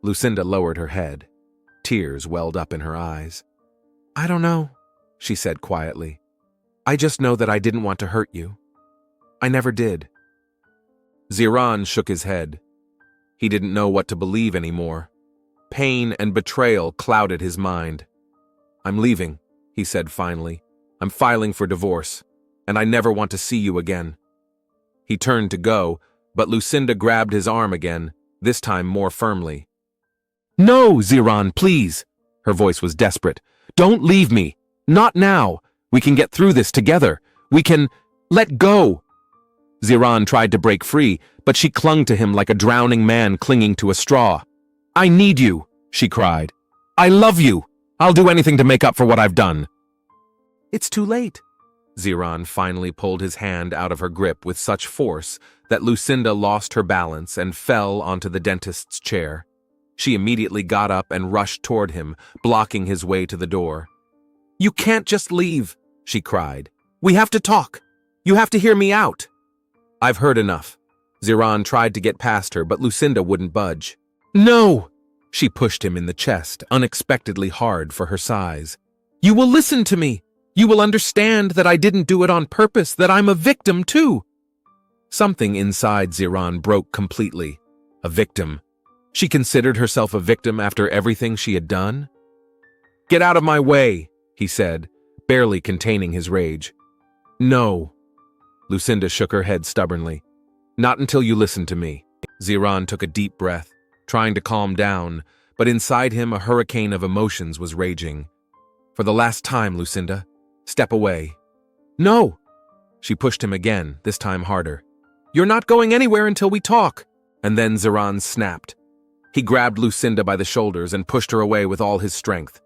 Lucinda lowered her head. Tears welled up in her eyes. "I don't know," she said quietly. "I just know that I didn't want to hurt you. I never did." Ziran shook his head. He didn't know what to believe anymore. Pain and betrayal clouded his mind. "I'm leaving," he said finally. "I'm filing for divorce, and I never want to see you again." He turned to go, but Lucinda grabbed his arm again, this time more firmly. "No, Ziran, please." Her voice was desperate. "Don't leave me. Not now. We can get through this together. We can... Let go." Ziran tried to break free, but she clung to him like a drowning man clinging to a straw. "I need you," she cried. "I love you. I'll do anything to make up for what I've done." "It's too late." Ziran finally pulled his hand out of her grip with such force that Lucinda lost her balance and fell onto the dentist's chair. She immediately got up and rushed toward him, blocking his way to the door. "You can't just leave," she cried. "We have to talk. You have to hear me out." "I've heard enough." Ziran tried to get past her, but Lucinda wouldn't budge. "No!" She pushed him in the chest, unexpectedly hard for her size. "You will listen to me. You will understand that I didn't do it on purpose, that I'm a victim too." Something inside Ziran broke completely. A victim. She considered herself a victim after everything she had done? "Get out of my way," he said, barely containing his rage. "No." Lucinda shook her head stubbornly. "Not until you listen to me." Ziran took a deep breath, trying to calm down, but inside him a hurricane of emotions was raging. "For the last time, Lucinda, step away." "No!" She pushed him again, this time harder. "You're not going anywhere until we talk." And then Ziran snapped. He grabbed Lucinda by the shoulders and pushed her away with all his strength.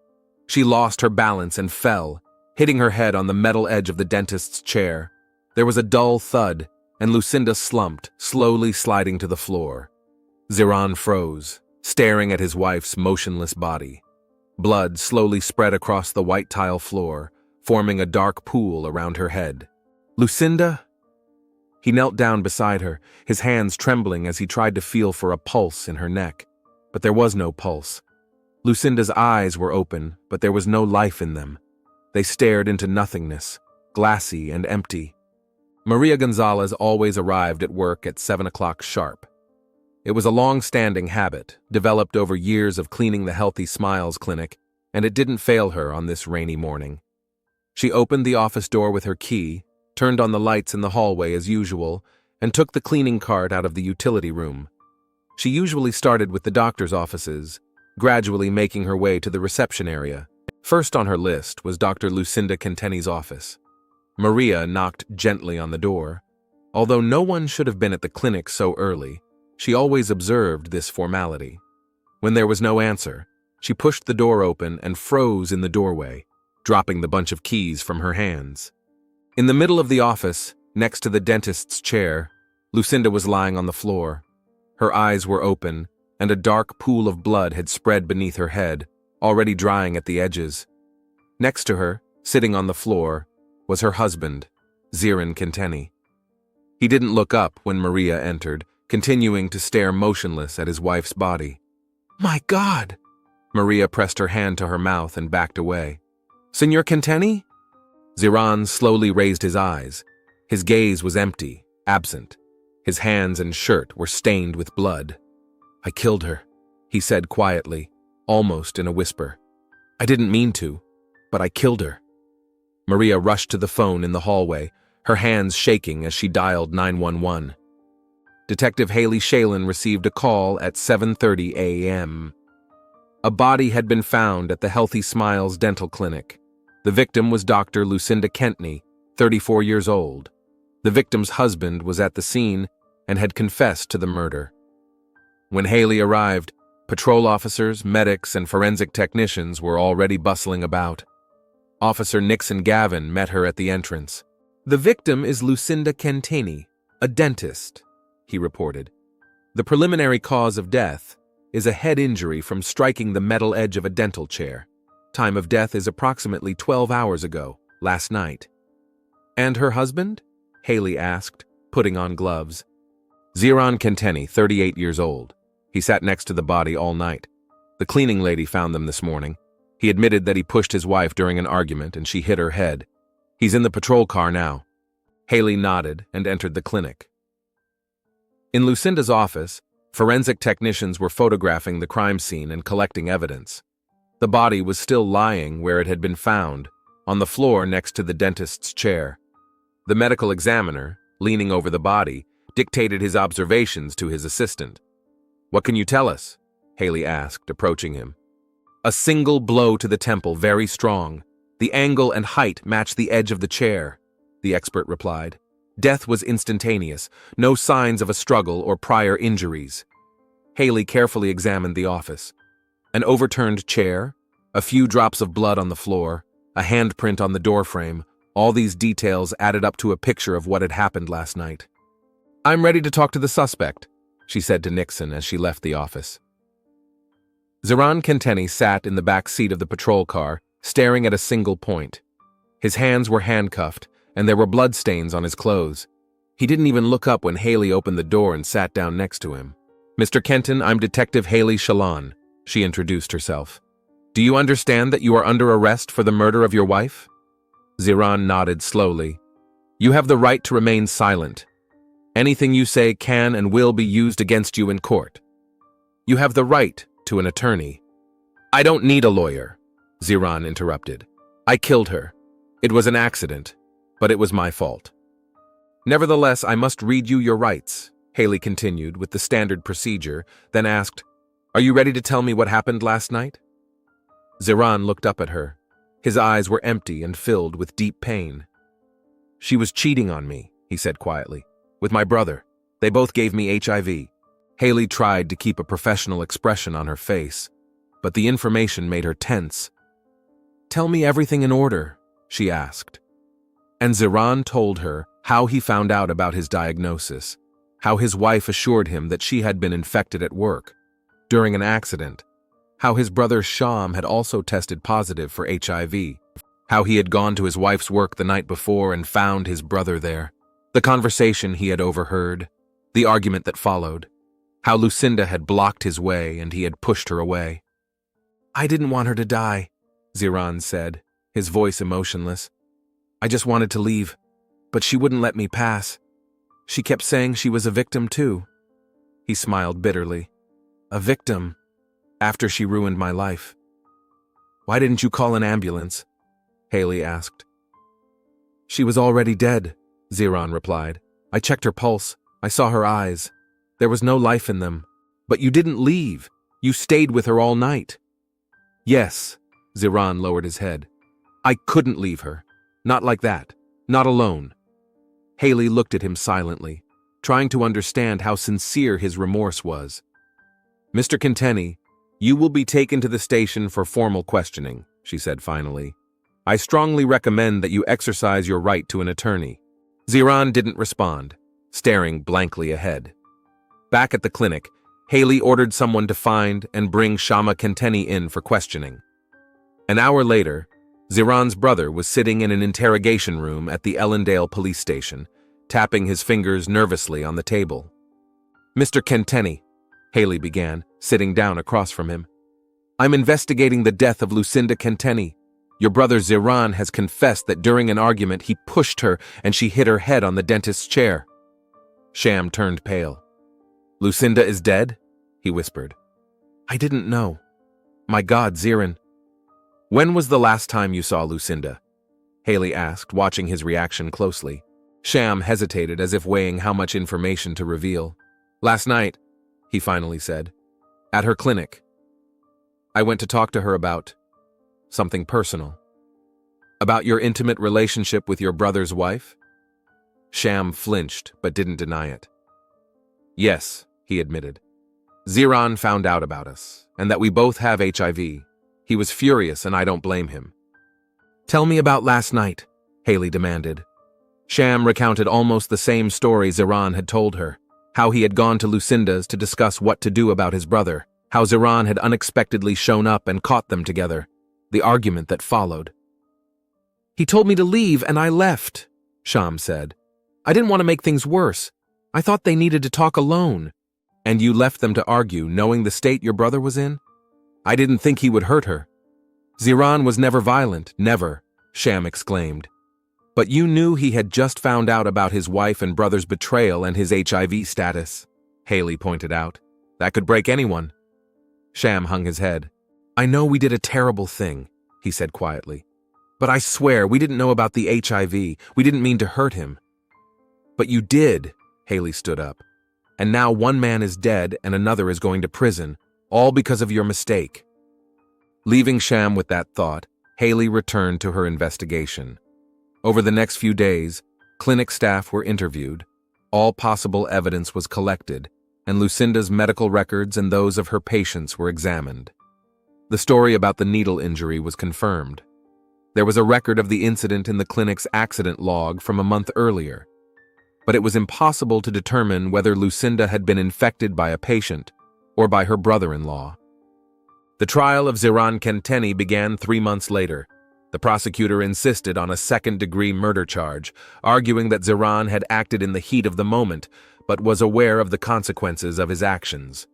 She lost her balance and fell, hitting her head on the metal edge of the dentist's chair. There was a dull thud, and Lucinda slumped, slowly sliding to the floor. Ziran froze, staring at his wife's motionless body. Blood slowly spread across the white tile floor, forming a dark pool around her head. "Lucinda?" He knelt down beside her, his hands trembling as he tried to feel for a pulse in her neck. But there was no pulse. Lucinda's eyes were open, but there was no life in them. They stared into nothingness, glassy and empty. Maria Gonzalez always arrived at work at 7 o'clock sharp. It was a long-standing habit, developed over years of cleaning the Healthy Smiles clinic, and it didn't fail her on this rainy morning. She opened the office door with her key, turned on the lights in the hallway as usual, and took the cleaning cart out of the utility room. She usually started with the doctor's offices, gradually making her way to the reception area. First on her list was Dr. Lucinda Kentenny's office. Maria knocked gently on the door. Although no one should have been at the clinic so early, she always observed this formality. When there was no answer, she pushed the door open and froze in the doorway, dropping the bunch of keys from her hands. In the middle of the office, next to the dentist's chair, Lucinda was lying on the floor. Her eyes were open, and a dark pool of blood had spread beneath her head, already drying at the edges. Next to her, sitting on the floor, was her husband, Ziran Kenteni. He didn't look up when Maria entered, continuing to stare motionless at his wife's body. "My God!" Maria pressed her hand to her mouth and backed away. "Signor Kenteni?" Ziran slowly raised his eyes. His gaze was empty, absent. His hands and shirt were stained with blood. "I killed her," he said quietly, almost in a whisper. "I didn't mean to, but I killed her." Maria rushed to the phone in the hallway, her hands shaking as she dialed 911. Detective Haley Shalin received a call at 7:30 a.m. A body had been found at the Healthy Smiles Dental Clinic. The victim was Dr. Lucinda Kentney, 34 years old. The victim's husband was at the scene and had confessed to the murder. When Haley arrived, patrol officers, medics, and forensic technicians were already bustling about. Officer Nixon Gavin met her at the entrance. "The victim is Lucinda Kenteni, a dentist," he reported. "The preliminary cause of death is a head injury from striking the metal edge of a dental chair. Time of death is approximately 12 hours ago, last night." "And her husband?" Haley asked, putting on gloves. "Ziran Kenteni, 38 years old. He sat next to the body all night. The cleaning lady found them this morning. He admitted that he pushed his wife during an argument and she hit her head. He's in the patrol car now." Haley nodded and entered the clinic. In Lucinda's office, forensic technicians were photographing the crime scene and collecting evidence. The body was still lying where it had been found, on the floor next to the dentist's chair. The medical examiner, leaning over the body, dictated his observations to his assistant. "What can you tell us?" Haley asked, approaching him. "A single blow to the temple, very strong. The angle and height match the edge of the chair," the expert replied. "Death was instantaneous, no signs of a struggle or prior injuries." Haley carefully examined the office. An overturned chair, a few drops of blood on the floor, a handprint on the doorframe, all these details added up to a picture of what had happened last night. "I'm ready to talk to the suspect," she said to Nixon as she left the office. Ziran Kenteni sat in the back seat of the patrol car, staring at a single point. His hands were handcuffed, and there were bloodstains on his clothes. He didn't even look up when Haley opened the door and sat down next to him. "Mr. Kenton, I'm Detective Haley Shalin," she introduced herself. "Do you understand that you are under arrest for the murder of your wife?" Ziran nodded slowly. "You have the right to remain silent. Anything you say can and will be used against you in court. You have the right to an attorney." "I don't need a lawyer," Ziran interrupted. "I killed her. It was an accident, but it was my fault." "Nevertheless, I must read you your rights," Haley continued with the standard procedure, then asked, "Are you ready to tell me what happened last night?" Ziran looked up at her. His eyes were empty and filled with deep pain. "She was cheating on me," he said quietly, "with my brother. They both gave me HIV. Haley tried to keep a professional expression on her face, but the information made her tense. "Tell me everything in order," she asked. And Ziran told her how he found out about his diagnosis, how his wife assured him that she had been infected at work, during an accident, how his brother Sham had also tested positive for HIV, how he had gone to his wife's work the night before and found his brother there, the conversation he had overheard, the argument that followed, how Lucinda had blocked his way and he had pushed her away. "I didn't want her to die," Ziran said, his voice emotionless. "I just wanted to leave, but she wouldn't let me pass. She kept saying she was a victim too." He smiled bitterly. "A victim? After she ruined my life." "Why didn't you call an ambulance?" Haley asked. "She was already dead," Ziran replied. "I checked her pulse. I saw her eyes. There was no life in them. But you didn't leave. You stayed with her all night." "Yes," Ziran lowered his head. "I couldn't leave her. Not like that. Not alone." Haley looked at him silently, trying to understand how sincere his remorse was. "Mr. Kenteni, you will be taken to the station for formal questioning," she said finally. "I strongly recommend that you exercise your right to an attorney." Ziran didn't respond, staring blankly ahead. Back at the clinic, Haley ordered someone to find and bring Shama Kenteni in for questioning. An hour later, Ziran's brother was sitting in an interrogation room at the Ellendale police station, tapping his fingers nervously on the table. "Mr. Kenteni," Haley began, sitting down across from him. "I'm investigating the death of Lucinda Kenteni. Your brother Ziran has confessed that during an argument he pushed her and she hit her head on the dentist's chair." Sham turned pale. "Lucinda is dead?" he whispered. "I didn't know. My God, Ziran." "When was the last time you saw Lucinda?" Haley asked, watching his reaction closely. Sham hesitated as if weighing how much information to reveal. "Last night," he finally said. "At her clinic. I went to talk to her about something personal." "About your intimate relationship with your brother's wife?" Sham flinched, but didn't deny it. "Yes," he admitted. "Ziran found out about us, and that we both have HIV. He was furious, and I don't blame him." "Tell me about last night," Haley demanded. Sham recounted almost the same story Ziran had told her, how he had gone to Lucinda's to discuss what to do about his brother, how Ziran had unexpectedly shown up and caught them together, the argument that followed. "He told me to leave, and I left," Sham said. "I didn't want to make things worse. I thought they needed to talk alone." "And you left them to argue, knowing the state your brother was in?" "I didn't think he would hurt her." "Ziran was never violent, never," Sham exclaimed. "But you knew he had just found out about his wife and brother's betrayal and his HIV status," Haley pointed out. "That could break anyone." Sham hung his head. "I know we did a terrible thing," he said quietly. "But I swear we didn't know about the HIV. We didn't mean to hurt him." "But you did," Haley stood up. "And now one man is dead and another is going to prison, all because of your mistake." Leaving Sham with that thought, Haley returned to her investigation. Over the next few days, clinic staff were interviewed, all possible evidence was collected, and Lucinda's medical records and those of her patients were examined. The story about the needle injury was confirmed. There was a record of the incident in the clinic's accident log from a month earlier, but it was impossible to determine whether Lucinda had been infected by a patient or by her brother-in-law. The trial of Ziran Kenteni began 3 months later. The prosecutor insisted on a second-degree murder charge, arguing that Ziran had acted in the heat of the moment, but was aware of the consequences of his actions.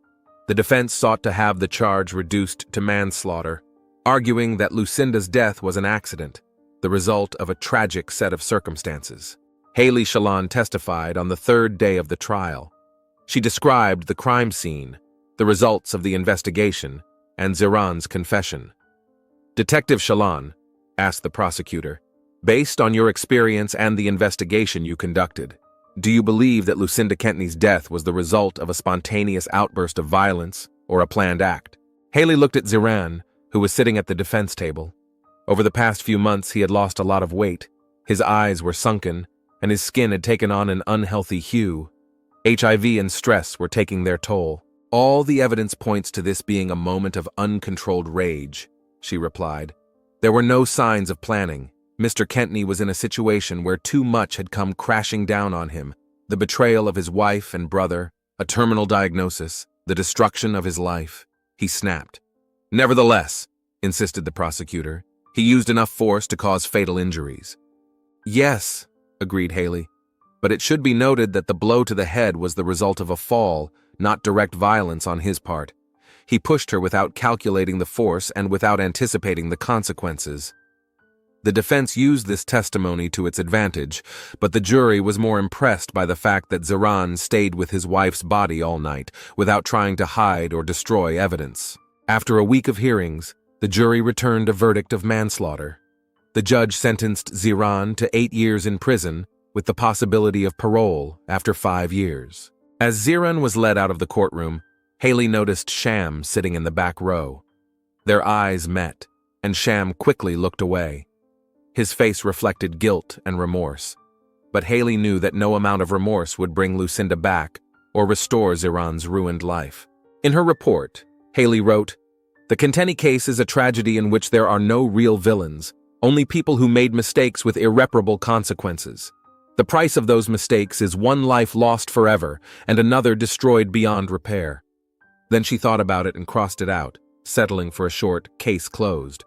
The defense sought to have the charge reduced to manslaughter, arguing that Lucinda's death was an accident, the result of a tragic set of circumstances. Haley Shalon testified on the 3rd day of the trial. She described the crime scene, the results of the investigation, and Ziran's confession. "Detective Shalon," asked the prosecutor, "based on your experience and the investigation you conducted, do you believe that Lucinda Kenteni's death was the result of a spontaneous outburst of violence or a planned act?" Haley looked at Ziran, who was sitting at the defense table. Over the past few months, he had lost a lot of weight. His eyes were sunken, and his skin had taken on an unhealthy hue. HIV and stress were taking their toll. "All the evidence points to this being a moment of uncontrolled rage," she replied. "There were no signs of planning. Mr. Kenteni was in a situation where too much had come crashing down on him. The betrayal of his wife and brother, a terminal diagnosis, the destruction of his life." He snapped. "Nevertheless," insisted the prosecutor, "he used enough force to cause fatal injuries." "Yes," agreed Haley, "but it should be noted that the blow to the head was the result of a fall, not direct violence on his part. He pushed her without calculating the force and without anticipating the consequences." The defense used this testimony to its advantage, but the jury was more impressed by the fact that Ziran stayed with his wife's body all night, without trying to hide or destroy evidence. After a week of hearings, the jury returned a verdict of manslaughter. The judge sentenced Ziran to 8 years in prison, with the possibility of parole after 5 years. As Ziran was led out of the courtroom, Haley noticed Sham sitting in the back row. Their eyes met, and Sham quickly looked away. His face reflected guilt and remorse, but Haley knew that no amount of remorse would bring Lucinda back or restore Ziran's ruined life. In her report, Haley wrote, "The Kenteni case is a tragedy in which there are no real villains, only people who made mistakes with irreparable consequences. The price of those mistakes is one life lost forever and another destroyed beyond repair. Then she thought about it and crossed it out, settling for a short "case closed."